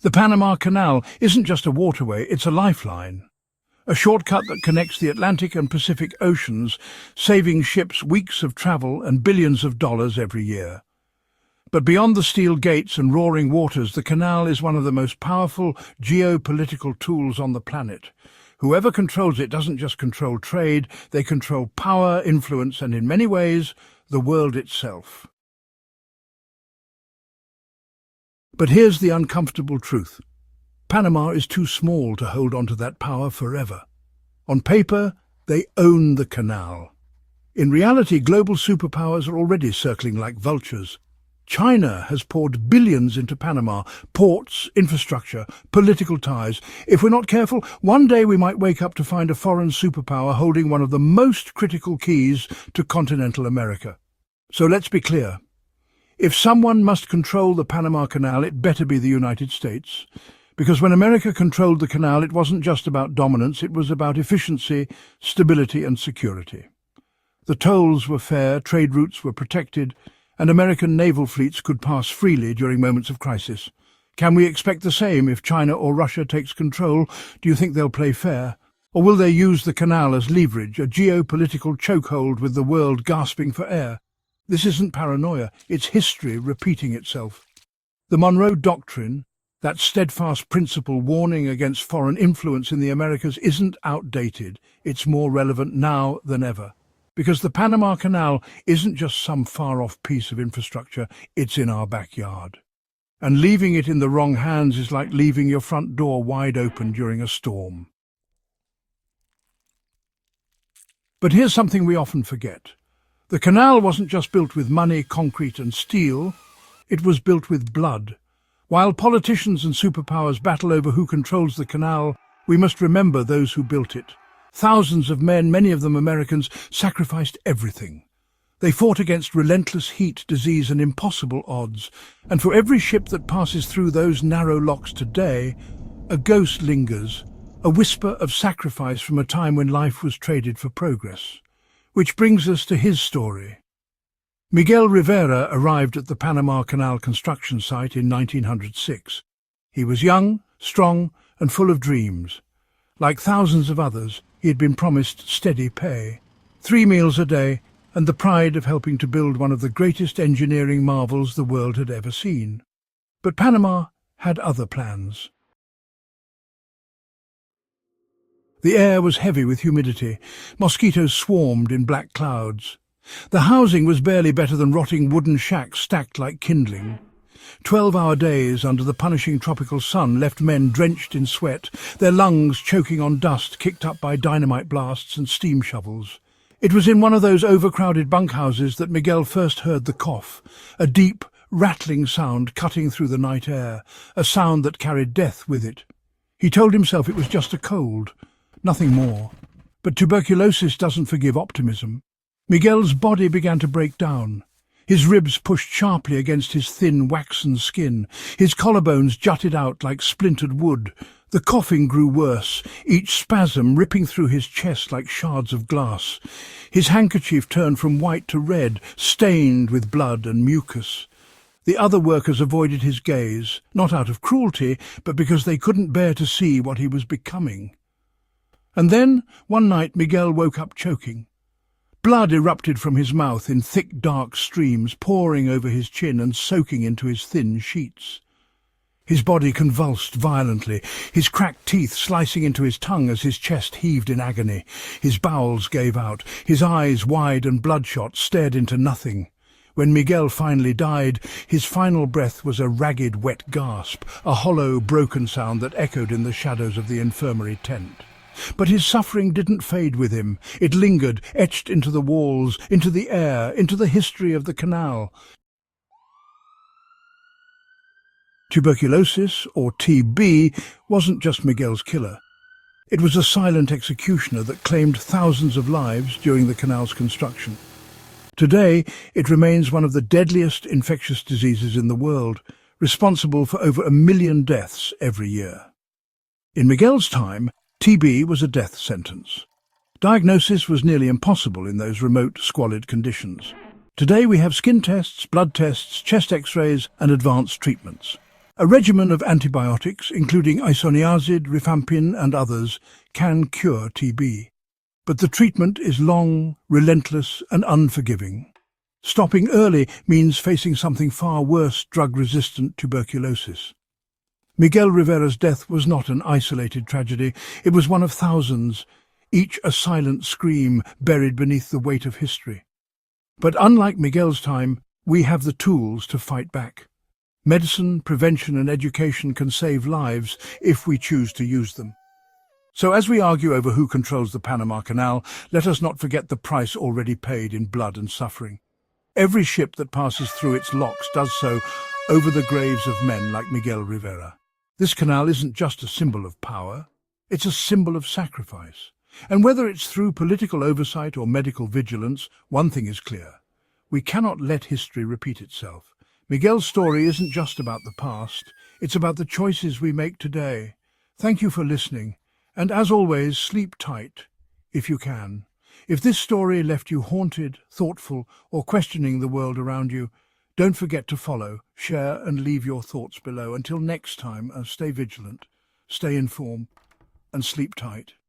The Panama Canal isn't just a waterway, it's a lifeline. A shortcut that connects the Atlantic and Pacific Oceans, saving ships weeks of travel and billions of dollars every year. But beyond the steel gates and roaring waters, the canal is one of the most powerful geopolitical tools on the planet. Whoever controls it doesn't just control trade, they control power, influence, and in many ways, the world itself. But here's the uncomfortable truth. Panama is too small to hold on to that power forever. On paper, they own the canal. In reality, global superpowers are already circling like vultures. China has poured billions into Panama, ports, infrastructure, political ties. If we're not careful, one day we might wake up to find a foreign superpower holding one of the most critical keys to continental America. So let's be clear. If someone must control the Panama Canal, it better be the United States. Because when America controlled the canal, it wasn't just about dominance, it was about efficiency, stability and security. The tolls were fair, trade routes were protected, and American naval fleets could pass freely during moments of crisis. Can we expect the same if China or Russia takes control? Do you think they'll play fair? Or will they use the canal as leverage, a geopolitical chokehold with the world gasping for air? This isn't paranoia, it's history repeating itself. The Monroe Doctrine, that steadfast principle warning against foreign influence in the Americas, isn't outdated. It's more relevant now than ever. Because the Panama Canal isn't just some far-off piece of infrastructure, it's in our backyard. And leaving it in the wrong hands is like leaving your front door wide open during a storm. But here's something we often forget. The canal wasn't just built with money, concrete and steel. It was built with blood. While politicians and superpowers battle over who controls the canal, we must remember those who built it. Thousands of men, many of them Americans, sacrificed everything. They fought against relentless heat, disease and impossible odds. And for every ship that passes through those narrow locks today, a ghost lingers, a whisper of sacrifice from a time when life was traded for progress. Which brings us to his story. Miguel Rivera arrived at the Panama Canal construction site in 1906. He was young, strong and full of dreams. Like thousands of others, he had been promised steady pay, 3 meals a day, and the pride of helping to build one of the greatest engineering marvels the world had ever seen. But Panama had other plans. The air was heavy with humidity. Mosquitoes swarmed in black clouds. The housing was barely better than rotting wooden shacks stacked like kindling. 12-hour days under the punishing tropical sun left men drenched in sweat, their lungs choking on dust kicked up by dynamite blasts and steam shovels. It was in one of those overcrowded bunkhouses that Miguel first heard the cough, a deep, rattling sound cutting through the night air, a sound that carried death with it. He told himself it was just a cold, nothing more. But tuberculosis doesn't forgive optimism. Miguel's body began to break down. His ribs pushed sharply against his thin, waxen skin. His collarbones jutted out like splintered wood. The coughing grew worse, each spasm ripping through his chest like shards of glass. His handkerchief turned from white to red, stained with blood and mucus. The other workers avoided his gaze, not out of cruelty, but because they couldn't bear to see what he was becoming. And then, one night, Miguel woke up choking. Blood erupted from his mouth in thick, dark streams, pouring over his chin and soaking into his thin sheets. His body convulsed violently, his cracked teeth slicing into his tongue as his chest heaved in agony. His bowels gave out. His eyes, wide and bloodshot, stared into nothing. When Miguel finally died, his final breath was a ragged, wet gasp, a hollow, broken sound that echoed in the shadows of the infirmary tent. But his suffering didn't fade with him. It lingered, etched into the walls, into the air, into the history of the canal. Tuberculosis, or TB, wasn't just Miguel's killer. It was a silent executioner that claimed thousands of lives during the canal's construction. Today, it remains one of the deadliest infectious diseases in the world, responsible for over 1 million deaths every year. In Miguel's time, TB was a death sentence. Diagnosis was nearly impossible in those remote, squalid conditions. Today we have skin tests, blood tests, chest x-rays and advanced treatments. A regimen of antibiotics, including isoniazid, rifampin and others, can cure TB. But the treatment is long, relentless and unforgiving. Stopping early means facing something far worse, drug-resistant tuberculosis. Miguel Rivera's death was not an isolated tragedy. It was one of thousands, each a silent scream buried beneath the weight of history. But unlike Miguel's time, we have the tools to fight back. Medicine, prevention and education can save lives if we choose to use them. So as we argue over who controls the Panama Canal, let us not forget the price already paid in blood and suffering. Every ship that passes through its locks does so over the graves of men like Miguel Rivera. This canal isn't just a symbol of power, it's a symbol of sacrifice. And whether it's through political oversight or medical vigilance, one thing is clear. We cannot let history repeat itself. Miguel's story isn't just about the past, it's about the choices we make today. Thank you for listening, and as always, sleep tight, if you can. If this story left you haunted, thoughtful, or questioning the world around you, don't forget to follow, share, and leave your thoughts below. Until next time, stay vigilant, stay informed, and sleep tight.